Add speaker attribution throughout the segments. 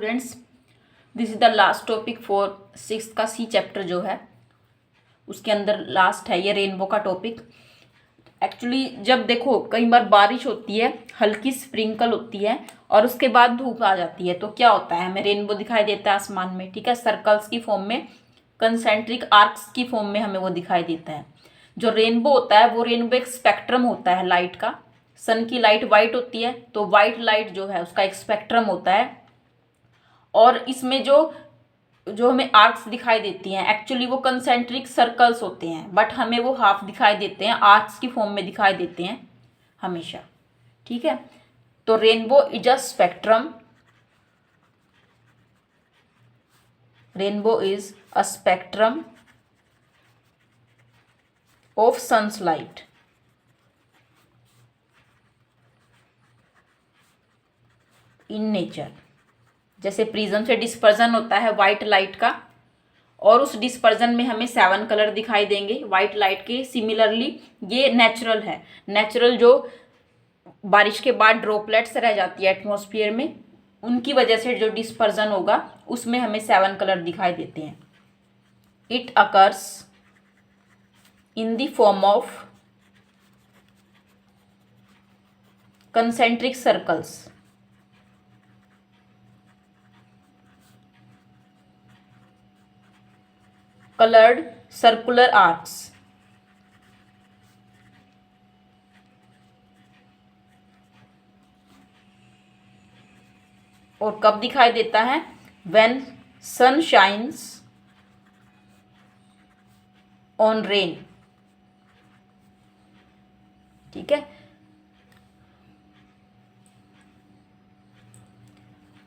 Speaker 1: Students, this is the last topic for 6th का सी chapter जो है उसके अंदर लास्ट है ये रेनबो का टॉपिक। एक्चुअली जब देखो कई बार बारिश होती है, हल्की स्प्रिंकल होती है और उसके बाद धूप आ जाती है तो क्या होता है, हमें रेनबो दिखाई देता है आसमान में। ठीक है, सर्कल्स की फॉर्म में, कंसेंट्रिक आर्क्स की फॉर्म में हमें वो दिखाई देता है। जो रेनबो होता है वो रेनबो एक स्पेक्ट्रम होता है लाइट का। सन की लाइट वाइट होती है तो वाइट लाइट जो है उसका एक स्पेक्ट्रम होता है और इसमें जो जो हमें आर्क्स दिखाई देती हैं एक्चुअली वो कंसेंट्रिक सर्कल्स होते हैं, बट हमें वो हाफ दिखाई देते हैं, आर्क्स की फॉर्म में दिखाई देते हैं हमेशा। ठीक है, तो rainbow is a spectrum, rainbow is a spectrum of sun's light in nature. जैसे प्रिज्म से डिस्पर्जन होता है वाइट लाइट का और उस डिस्पर्जन में हमें 7 कलर दिखाई देंगे वाइट लाइट के। सिमिलरली ये नेचुरल है, नेचुरल जो बारिश के बाद ड्रॉपलेट्स रह जाती है एटमॉस्फेयर में, उनकी वजह से जो डिस्पर्जन होगा उसमें हमें 7 कलर दिखाई देते हैं। It occurs in the form of concentric circles, colored circular arcs, और कब दिखाई देता है, when sun shines on rain। ठीक है,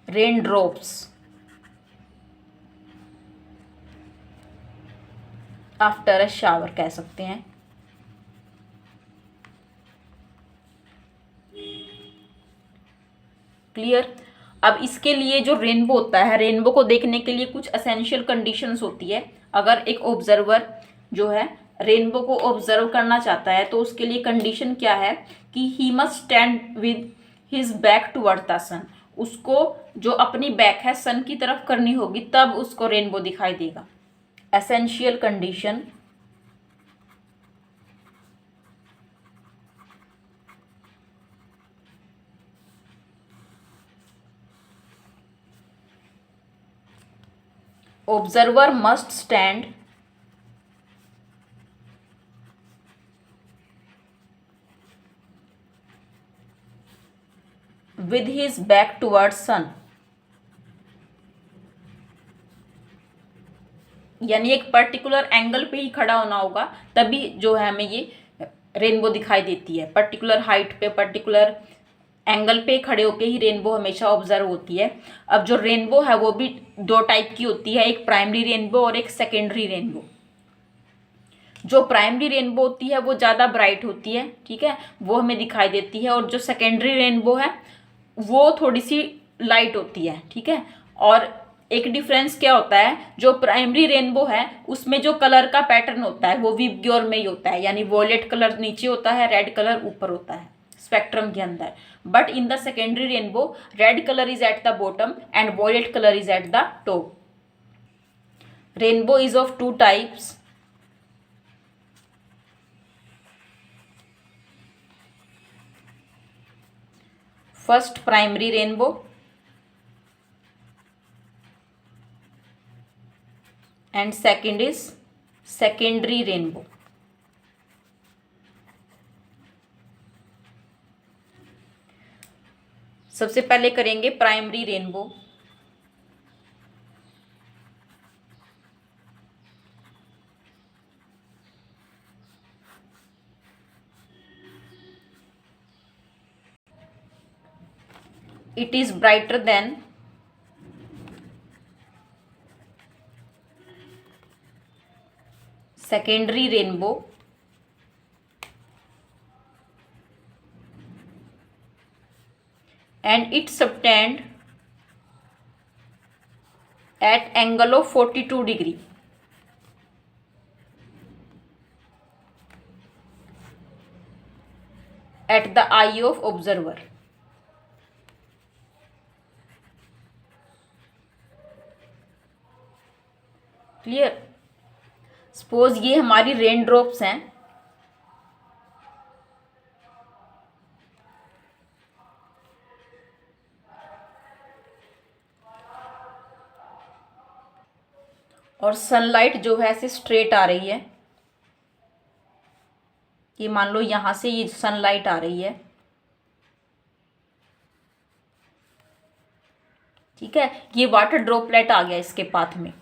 Speaker 1: rain drops after a shower कह सकते हैं। क्लियर। अब इसके लिए जो रेनबो होता है, रेनबो को देखने के लिए कुछ एसेंशियल कंडीशंस होती है। अगर एक ऑब्जर्वर जो है रेनबो को ऑब्जर्व करना चाहता है तो उसके लिए कंडीशन क्या है कि he must stand with his back toward the sun. उसको जो अपनी बैक है सन की तरफ करनी होगी तब उसको रेनबो दिखाई देगा। Essential condition observer must stand with his back towards sun। यानी एक पर्टिकुलर एंगल पे ही खड़ा होना होगा तभी जो है हमें ये रेनबो दिखाई देती है। पर्टिकुलर हाइट पे, पर्टिकुलर एंगल पे खड़े होके ही रेनबो हमेशा ऑब्जर्व होती है। अब जो रेनबो है वो भी 2 टाइप की होती है, एक प्राइमरी रेनबो और एक सेकेंडरी रेनबो। जो प्राइमरी रेनबो होती है वो ज़्यादा ब्राइट होती है, ठीक है, वो हमें दिखाई देती है, और जो सेकेंडरी रेनबो है वो थोड़ी सी लाइट होती है। ठीक है, और एक डिफरेंस क्या होता है, जो प्राइमरी रेनबो है उसमें जो कलर का पैटर्न होता है वो विबग्योर में ही होता है, यानी वॉयलेट कलर नीचे होता है, रेड कलर ऊपर होता है स्पेक्ट्रम के अंदर। But in the secondary rainbow red colour is at the bottom and violet colour is at the top. Rainbow is of 2 types. First primary rainbow and second is secondary rainbow। सबसे पहले करेंगे primary rainbow. It is brighter than secondary rainbow and it subtend at angle of 42 degree at the eye of observer। Clear. Suppose ये हमारी rain drops हैं, और sunlight जो है ऐसे स्ट्रेट आ रही है। ये मान लो यहां से ये सनलाइट आ रही है, ठीक है। ये वाटर ड्रॉपलेट आ गया इसके पाथ में।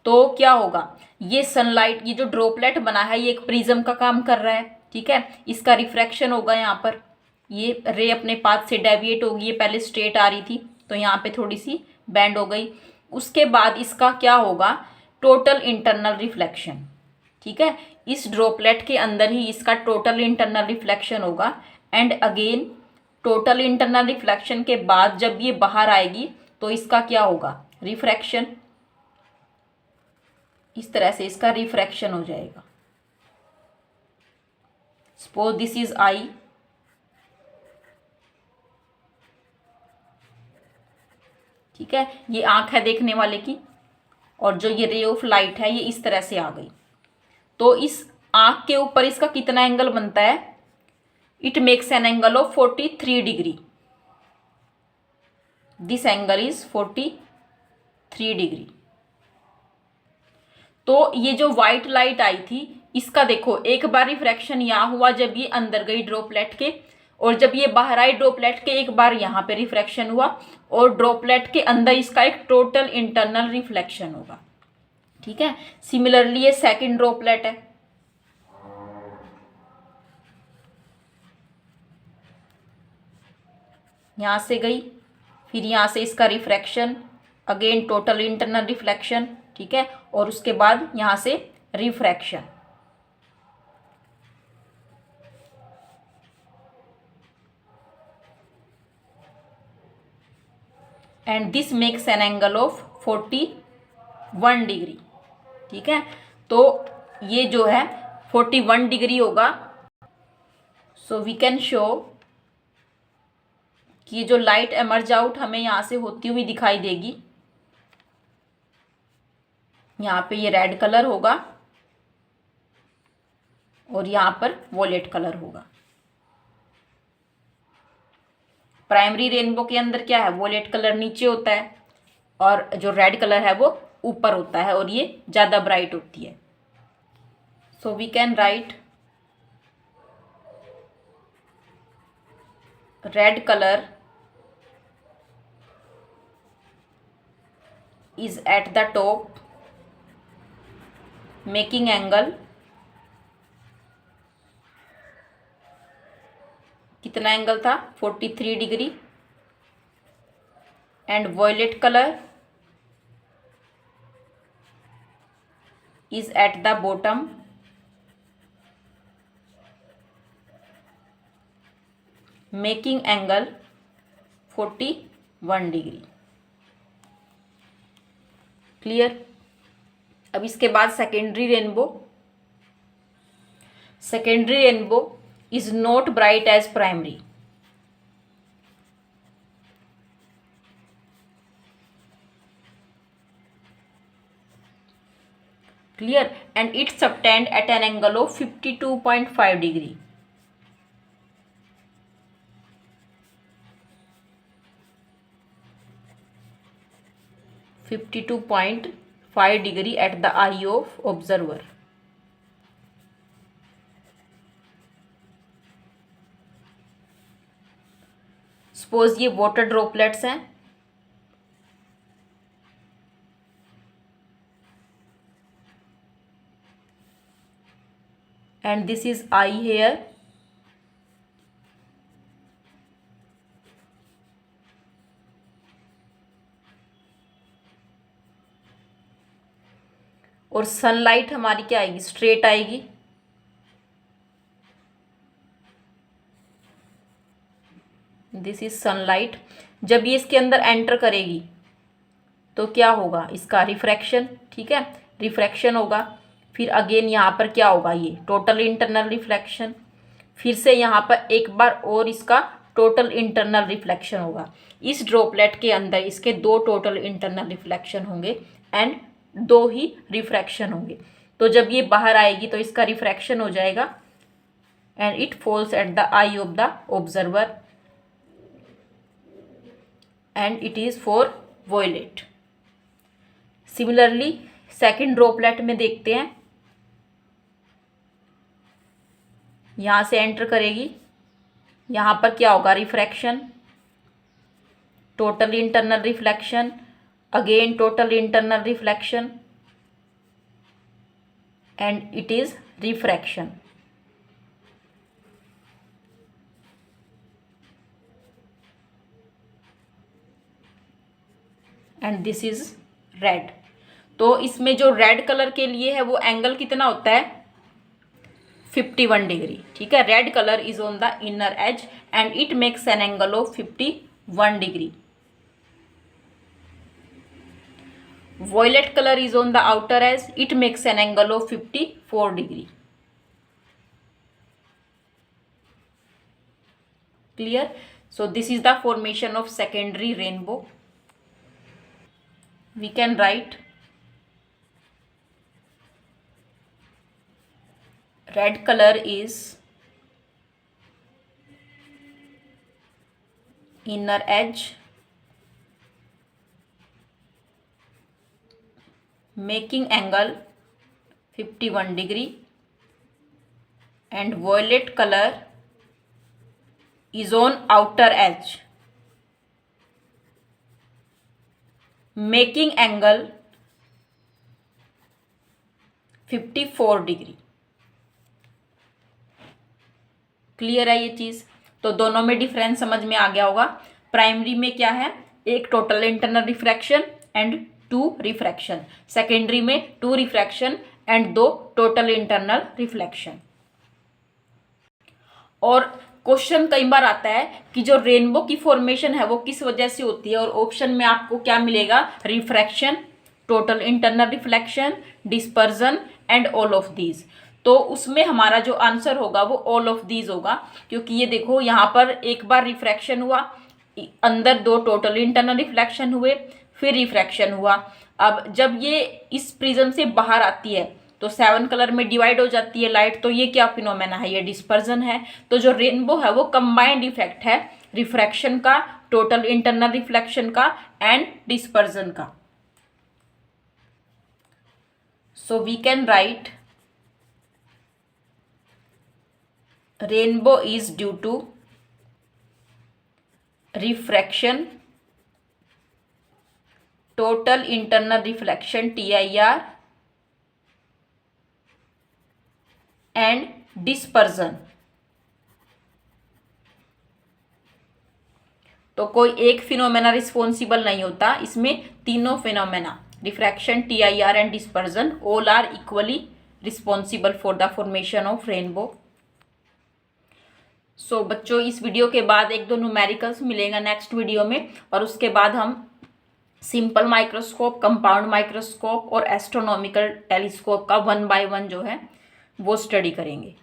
Speaker 1: तो क्या होगा, ये सनलाइट, ये जो ड्रॉपलेट बना है ये एक प्रिज्म का काम कर रहा है, ठीक है। इसका रिफ्रैक्शन होगा यहाँ पर, ये रे अपने पाथ से डेविएट होगी। ये पहले स्ट्रेट आ रही थी तो यहाँ पे थोड़ी सी बेंड हो गई। उसके बाद इसका क्या होगा, टोटल इंटरनल रिफ्लेक्शन, ठीक है। इस ड्रॉपलेट के अंदर ही इसका टोटल इंटरनल रिफ्लेक्शन होगा। And again total internal reflection के बाद जब ये बाहर आएगी तो इसका क्या होगा, रिफ्रैक्शन। इस तरह से इसका रिफ्रैक्शन हो जाएगा। सपोज दिस इज आई, ठीक है। ये आंख है देखने वाले की, और जो ये रे ऑफ लाइट है ये इस तरह से आ गई। तो इस आंख के ऊपर इसका कितना एंगल बनता है, it makes an angle of 43 degree. This angle is 43 degree. तो ये जो व्हाइट लाइट आई थी इसका देखो, एक बार रिफ्रैक्शन यहाँ हुआ जब ये अंदर गई ड्रॉपलेट के, और जब ये बाहर आई ड्रॉपलेट के एक बार यहाँ पे रिफ्रैक्शन हुआ, और ड्रॉपलेट के अंदर इसका एक टोटल इंटरनल रिफ्लेक्शन होगा, ठीक है। सिमिलरली ये सेकंड ड्रॉपलेट है, यहाँ से गई, फिर यहाँ से इसका refraction, again total internal reflection, ठीक है। और उसके बाद यहाँ से refraction. And this makes an angle of 41 degree, ठीक है। तो ये जो है 41 डिग्री होगा। सो वी कैन शो कि ये जो लाइट एमर्ज आउट हमें यहाँ से होती हुई दिखाई देगी, यहाँ पे ये रेड कलर होगा और यहाँ पर वॉयलेट कलर होगा। प्राइमरी रेनबो के अंदर क्या है, वॉयलेट कलर नीचे होता है और जो रेड कलर है वो ऊपर होता है, और ये ज़्यादा ब्राइट होती है। So we can write red colour is at the top making angle, कितना एंगल था, 43 degree. And violet colour is at the bottom making angle 41 degree. Clear. अब इसके बाद secondary rainbow. Secondary rainbow is not bright as primary. Clear. And it subtends at an angle of 52.5 degree. (52.5 degree at the eye of observer). Suppose ये water droplets हैं, and this is I hair, और sunlight हमारी क्या आएगी, straight आएगी। This is sunlight. जब ये इसके अंदर एंटर करेगी तो क्या होगा, इसका रिफ्रैक्शन, ठीक है, रिफ्रैक्शन होगा। फिर अगेन यहाँ पर क्या होगा, ये टोटल इंटरनल रिफ्लेक्शन। फिर से यहाँ पर एक बार और इसका टोटल इंटरनल रिफ्लेक्शन होगा। इस ड्रॉपलेट के अंदर इसके 2 टोटल इंटरनल रिफ्लेक्शन होंगे। एंड दो ही रिफ्रैक्शन होंगे। तो जब ये बाहर आएगी तो इसका रिफ्रैक्शन हो जाएगा and it falls at the eye of the observer and it is for violet. Similarly second droplet में देखते हैं, यहां से एंटर करेगी, यहां पर क्या होगा, refraction, total internal reflection, again total internal reflection and it is refraction. And this is red. तो इसमें जो रेड कलर के लिए है वो एंगल कितना होता है, 51 डिग्री। ठीक है, red colour is on the inner as and it makes an angle of 51 degree. Violet color is on the outer edge, it makes an angle of 54 degree. Clear? So this is the formation of secondary rainbow. We can write red color is inner edge making angle 51 degree and violet color is on outer edge making angle 54 degree. Clear है ये चीज? तो दोनों में difference समझ में आ गया होगा। प्राइमरी में क्या है, एक total internal refraction and 2 refraction, secondary में 2 refraction and 2 total internal reflection. और क्वेश्चन कई बार आता है कि जो रेनबो की फॉर्मेशन है वो किस वजह से होती है, और ऑप्शन में आपको क्या मिलेगा, refraction, total internal reflection, dispersion and all of these. तो उसमें हमारा जो आंसर होगा वो ऑल ऑफ दीज होगा, क्योंकि ये देखो यहाँ पर एक बार रिफ्रैक्शन हुआ, अंदर 2 टोटल इंटरनल रिफ्लेक्शन हुए, फिर रिफ्रैक्शन हुआ। अब जब ये इस प्रिज्म से बाहर आती है तो 7 कलर में डिवाइड हो जाती है लाइट, तो ये क्या फिनोमेना है, ये डिस्पर्जन है। तो जो रेनबो है वो कंबाइंड इफेक्ट है रिफ्रैक्शन का, टोटल इंटरनल रिफ्लेक्शन का एंड डिस्पर्जन का। So we can write rainbow is due to refraction, total internal reflection TIR and dispersion. तो कोई एक फिनोमेना रिस्पॉन्सिबल नहीं होता, इसमें तीनों phenomena, refraction, TIR and dispersion, all are equally responsible for the formation of rainbow. So बच्चों, इस video के बाद 1-2 न्यूमेरिकल्स मिलेगा नेक्स्ट वीडियो में, और उसके बाद हम सिंपल माइक्रोस्कोप, कंपाउंड माइक्रोस्कोप और एस्ट्रोनॉमिकल टेलीस्कोप का 1 बाय 1 जो है वो स्टडी करेंगे।